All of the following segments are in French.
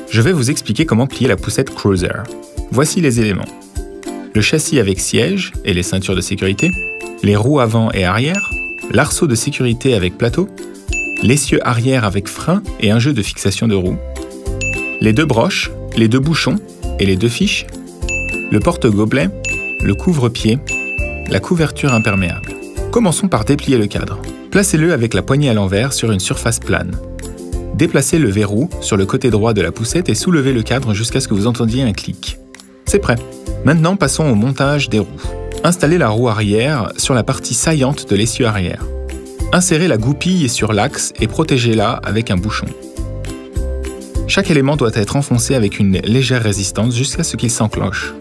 Je vais vous expliquer comment plier la poussette Cruiser. Voici les éléments. Le châssis avec siège et les ceintures de sécurité, les roues avant et arrière, l'arceau de sécurité avec plateau, l'essieu arrière avec frein et un jeu de fixation de roues, les 2 broches, les 2 bouchons et les 2 fiches, le porte-gobelet, le couvre-pied, la couverture imperméable. Commençons par déplier le cadre. Placez-le avec la poignée à l'envers sur une surface plane. Déplacez le verrou sur le côté droit de la poussette et soulevez le cadre jusqu'à ce que vous entendiez un clic. C'est prêt. Maintenant, passons au montage des roues. Installez la roue arrière sur la partie saillante de l'essieu arrière. Insérez la goupille sur l'axe et protégez-la avec un bouchon. Chaque élément doit être enfoncé avec une légère résistance jusqu'à ce qu'il s'enclenche.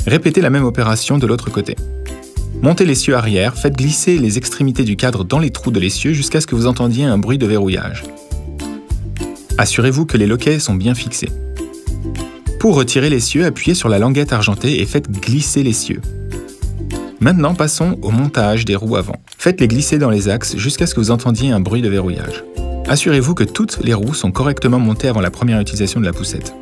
Répétez la même opération de l'autre côté. Montez l'essieu arrière, faites glisser les extrémités du cadre dans les trous de l'essieu jusqu'à ce que vous entendiez un bruit de verrouillage. Assurez-vous que les loquets sont bien fixés. Pour retirer l'essieu, appuyez sur la languette argentée et faites glisser l'essieu. Maintenant, passons au montage des roues avant. Faites-les glisser dans les axes jusqu'à ce que vous entendiez un bruit de verrouillage. Assurez-vous que toutes les roues sont correctement montées avant la première utilisation de la poussette.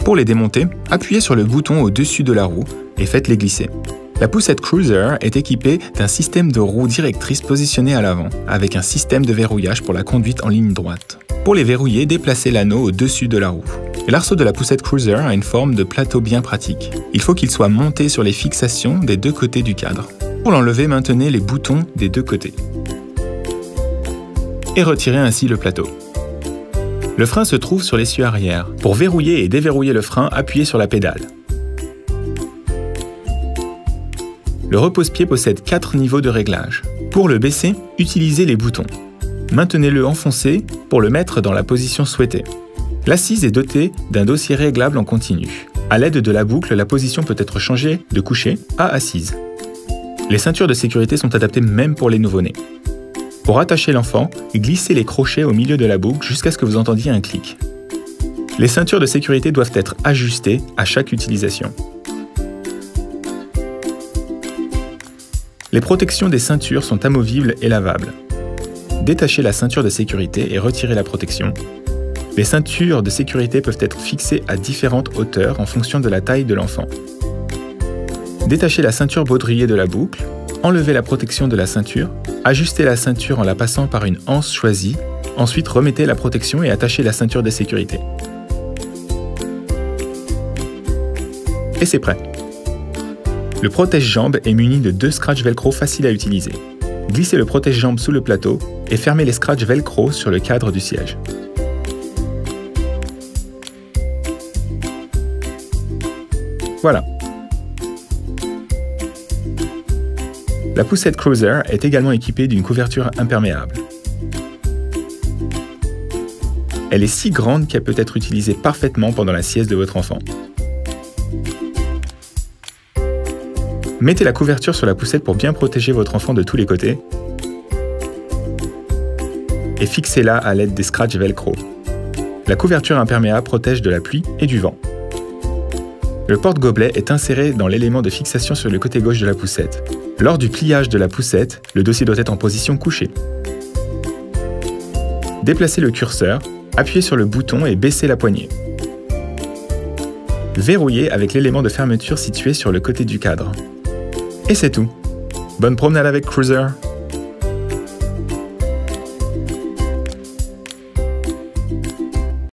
Pour les démonter, appuyez sur le bouton au-dessus de la roue et faites-les glisser. La poussette Cruiser est équipée d'un système de roues directrices positionné à l'avant, avec un système de verrouillage pour la conduite en ligne droite. Pour les verrouiller, déplacez l'anneau au-dessus de la roue. L'arceau de la poussette Cruiser a une forme de plateau bien pratique. Il faut qu'il soit monté sur les fixations des 2 côtés du cadre. Pour l'enlever, maintenez les boutons des 2 côtés. Et retirez ainsi le plateau. Le frein se trouve sur l'essieu arrière. Pour verrouiller et déverrouiller le frein, appuyez sur la pédale. Le repose-pied possède 4 niveaux de réglage. Pour le baisser, utilisez les boutons. Maintenez-le enfoncé pour le mettre dans la position souhaitée. L'assise est dotée d'un dossier réglable en continu. À l'aide de la boucle, la position peut être changée de couché à assise. Les ceintures de sécurité sont adaptées même pour les nouveau-nés. Pour attacher l'enfant, glissez les crochets au milieu de la boucle jusqu'à ce que vous entendiez un clic. Les ceintures de sécurité doivent être ajustées à chaque utilisation. Les protections des ceintures sont amovibles et lavables. Détachez la ceinture de sécurité et retirez la protection. Les ceintures de sécurité peuvent être fixées à différentes hauteurs en fonction de la taille de l'enfant. Détachez la ceinture baudrier de la boucle, enlevez la protection de la ceinture, ajustez la ceinture en la passant par une anse choisie, ensuite remettez la protection et attachez la ceinture de sécurité. Et c'est prêt. Le protège-jambe est muni de 2 scratchs velcro faciles à utiliser. Glissez le protège-jambe sous le plateau et fermez les scratchs velcro sur le cadre du siège. Voilà. La poussette Cruiser est également équipée d'une couverture imperméable. Elle est si grande qu'elle peut être utilisée parfaitement pendant la sieste de votre enfant. Mettez la couverture sur la poussette pour bien protéger votre enfant de tous les côtés et fixez-la à l'aide des scratchs velcro. La couverture imperméable protège de la pluie et du vent. Le porte-gobelet est inséré dans l'élément de fixation sur le côté gauche de la poussette. Lors du pliage de la poussette, le dossier doit être en position couchée. Déplacez le curseur, appuyez sur le bouton et baissez la poignée. Verrouillez avec l'élément de fermeture situé sur le côté du cadre. Et c'est tout. Bonne promenade avec Cruiser!